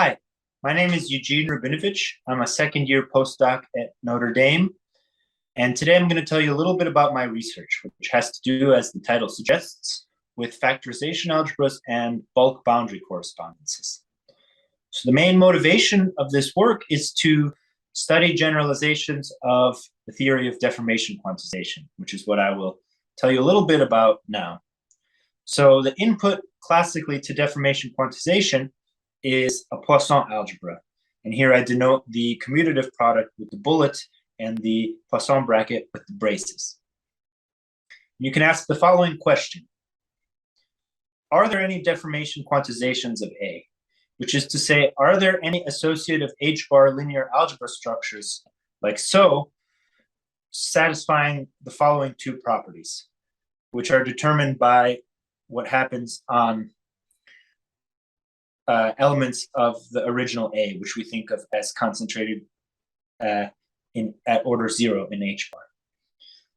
Hi, my name is Eugene Rabinovich. I'm a second-year postdoc at Notre Dame, and today I'm going to tell you a little bit about my research, which has to do, as the title suggests, with factorization algebras and bulk boundary correspondences. So the main motivation of this work is to study generalizations of the theory of deformation quantization, which is what I will tell you a little bit about now. So the input classically to deformation quantization is a Poisson algebra. And here I denote the commutative product with the bullet and the Poisson bracket with the braces. You can ask the following question. Are there any deformation quantizations of A? Which is to say, are there any associative H-bar linear algebra structures, like so, satisfying the following two properties, which are determined by what happens on elements of the original A, which we think of as concentrated at order 0 in H-bar.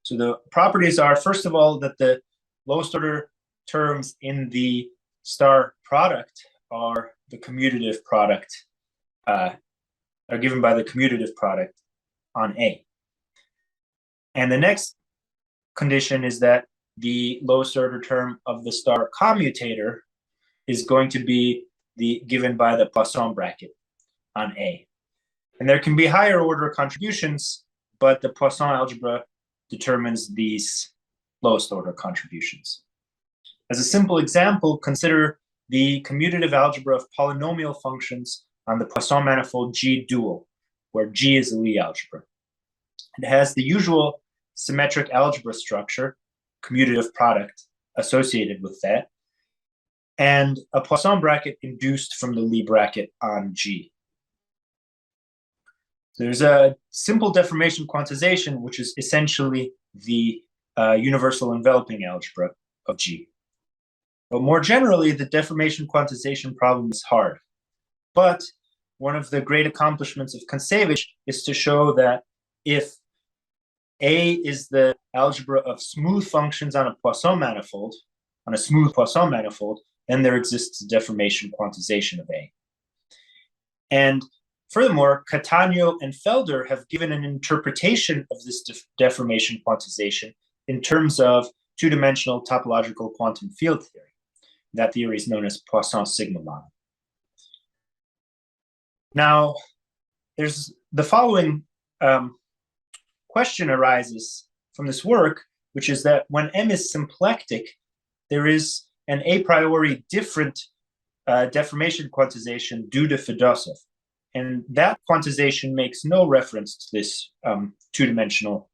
So the properties are, first of all, that the lowest order terms in the star product are the commutative product, are given by the commutative product on A. And the next condition is that the lowest order term of the star commutator is going to be given by the Poisson bracket on A. And there can be higher order contributions, but the Poisson algebra determines these lowest order contributions. As a simple example, consider the commutative algebra of polynomial functions on the Poisson manifold G dual, where G is a Lie algebra. It has the usual symmetric algebra structure, commutative product associated with that, and a Poisson bracket induced from the Lie bracket on G. There's a simple deformation quantization, which is essentially the universal enveloping algebra of G. But more generally, the deformation quantization problem is hard. But one of the great accomplishments of Kontsevich is to show that if A is the algebra of smooth functions on a Poisson manifold, on a smooth Poisson manifold, then there exists a deformation quantization of A. And furthermore, Cattaneo and Felder have given an interpretation of this deformation quantization in terms of two-dimensional topological quantum field theory. That theory is known as Poisson sigma model. Now, there's the following question arises from this work, which is that when M is symplectic, there is an a priori different deformation quantization due to Fedosov. And that quantization makes no reference to this two-dimensional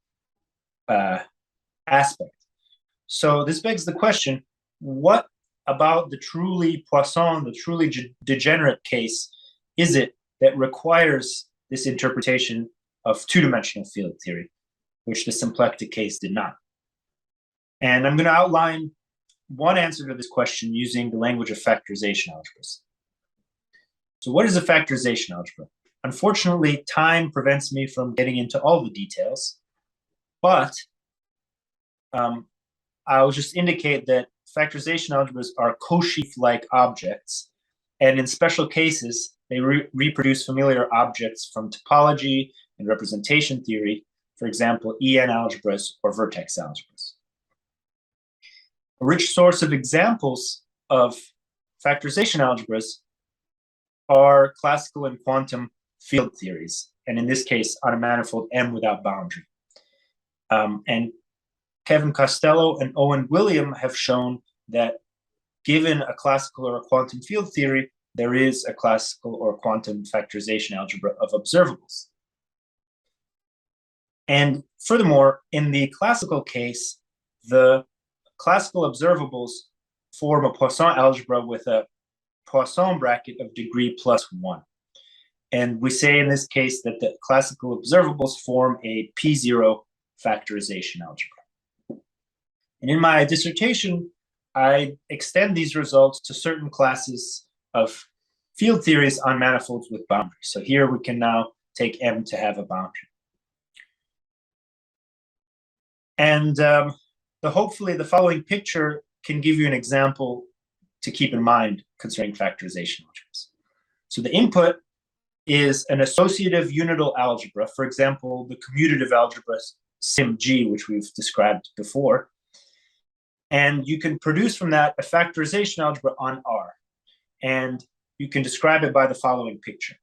aspect. So this begs the question, what about the truly Poisson, the truly degenerate case, is it that requires this interpretation of two-dimensional field theory, which the symplectic case did not? And I'm going to outline one answer to this question using the language of factorization algebras. So what is a factorization algebra? Unfortunately, time prevents me from getting into all the details, but I'll just indicate that factorization algebras are Cauchy-like objects, and in special cases, they reproduce familiar objects from topology and representation theory, for example, EN algebras or vertex algebras. A rich source of examples of factorization algebras are classical and quantum field theories, and in this case, on a manifold M without boundary. And Kevin Costello and Owen William have shown that given a classical or a quantum field theory, there is a classical or quantum factorization algebra of observables. And furthermore, in the classical case, the classical observables form a Poisson algebra with a Poisson bracket of degree +1. And we say in this case that the classical observables form a P0 factorization algebra. And in my dissertation, I extend these results to certain classes of field theories on manifolds with boundaries. So here we can now take M to have a boundary. And hopefully the following picture can give you an example to keep in mind concerning factorization algebras. So the input is an associative unital algebra, for example, the commutative algebra SIM-G, which we've described before. And you can produce from that a factorization algebra on R. And you can describe it by the following picture.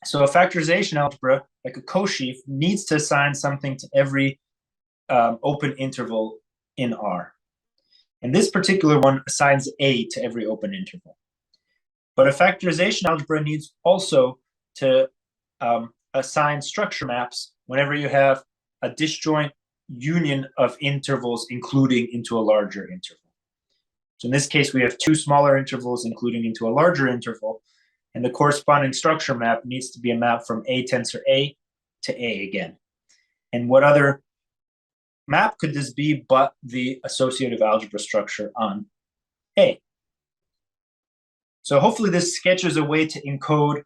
So a factorization algebra, like a cosheaf, needs to assign something to every open interval in R. And this particular one assigns A to every open interval. But a factorization algebra needs also to assign structure maps whenever you have a disjoint union of intervals including into a larger interval. So in this case, we have two smaller intervals including into a larger interval, and the corresponding structure map needs to be a map from A tensor A to A again. And what other map could this be but the associative algebra structure on A? So hopefully this sketches a way to encode,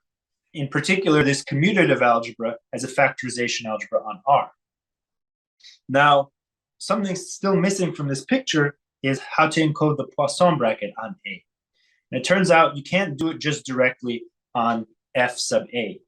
in particular, this commutative algebra as a factorization algebra on R. Now, something still missing from this picture is how to encode the Poisson bracket on A. And it turns out you can't do it just directly on F sub A.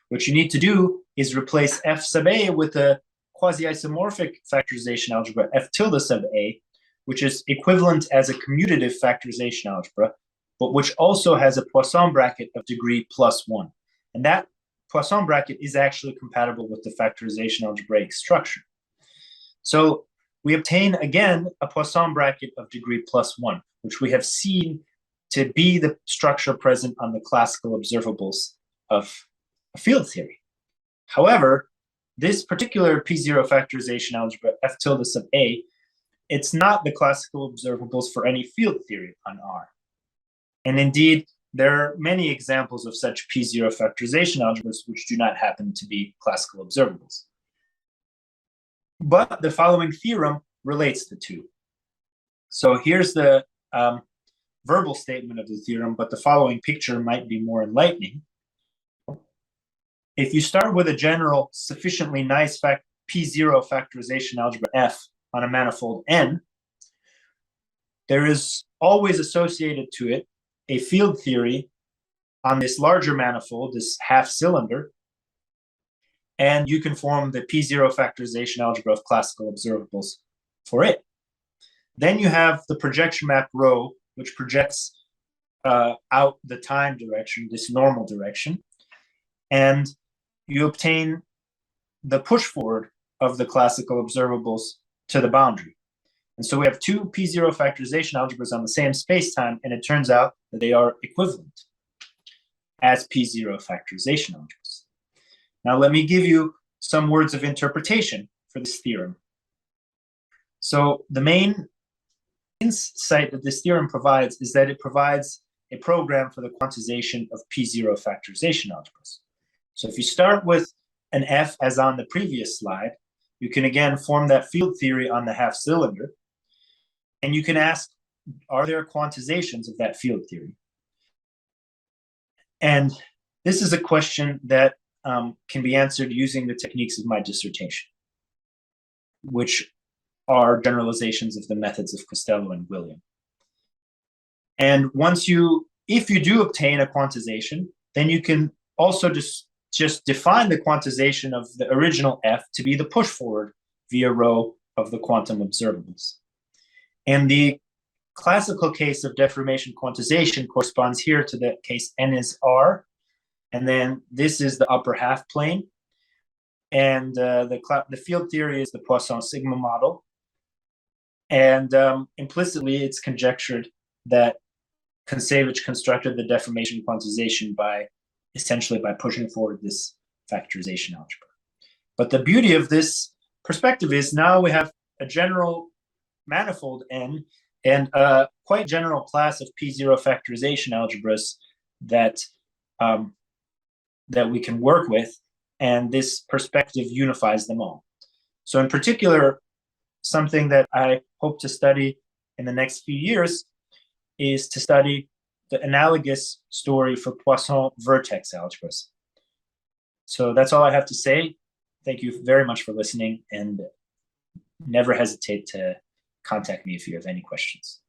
What you need to do is replace F sub A with a quasi-isomorphic factorization algebra F tilde sub A, which is equivalent as a commutative factorization algebra, but which also has a Poisson bracket of degree +1. And that Poisson bracket is actually compatible with the factorization algebraic structure. So we obtain, again, a Poisson bracket of degree +1, which we have seen to be the structure present on the classical observables of field theory. However, this particular P0 factorization algebra, F tilde sub A, it's not the classical observables for any field theory on R. And indeed, there are many examples of such P0 factorization algebras which do not happen to be classical observables. But the following theorem relates the two. So here's the verbal statement of the theorem, but the following picture might be more enlightening. If you start with a general, sufficiently nice P0 factorization algebra F on a manifold N, there is always associated to it a field theory on this larger manifold, this half cylinder, and you can form the P0 factorization algebra of classical observables for it. Then you have the projection map rho, which projects out the time direction, this normal direction, and you obtain the push forward of the classical observables to the boundary. And so we have two P0 factorization algebras on the same spacetime, and it turns out that they are equivalent as P0 factorization algebras. Now let me give you some words of interpretation for this theorem. So the main insight that this theorem provides is that it provides a program for the quantization of P0 factorization algebras. So if you start with an F as on the previous slide, you can again form that field theory on the half cylinder, and you can ask, are there quantizations of that field theory? And this is a question that can be answered using the techniques of my dissertation, which are generalizations of the methods of Costello and William. And if you do obtain a quantization, then you can also just define the quantization of the original F to be the push forward via rho of the quantum observables. And the classical case of deformation quantization corresponds here to the case N is R, and then this is the upper half plane, and the field theory is the Poisson sigma model, and implicitly it's conjectured that Kontsevich constructed the deformation quantization essentially by pushing forward this factorization algebra. But the beauty of this perspective is now we have a general manifold N and a quite general class of P0 factorization algebras that we can work with, and this perspective unifies them all. So in particular, something that I hope to study in the next few years is to study the analogous story for Poisson vertex algebras. So that's all I have to say. Thank you very much for listening, and never hesitate to contact me if you have any questions.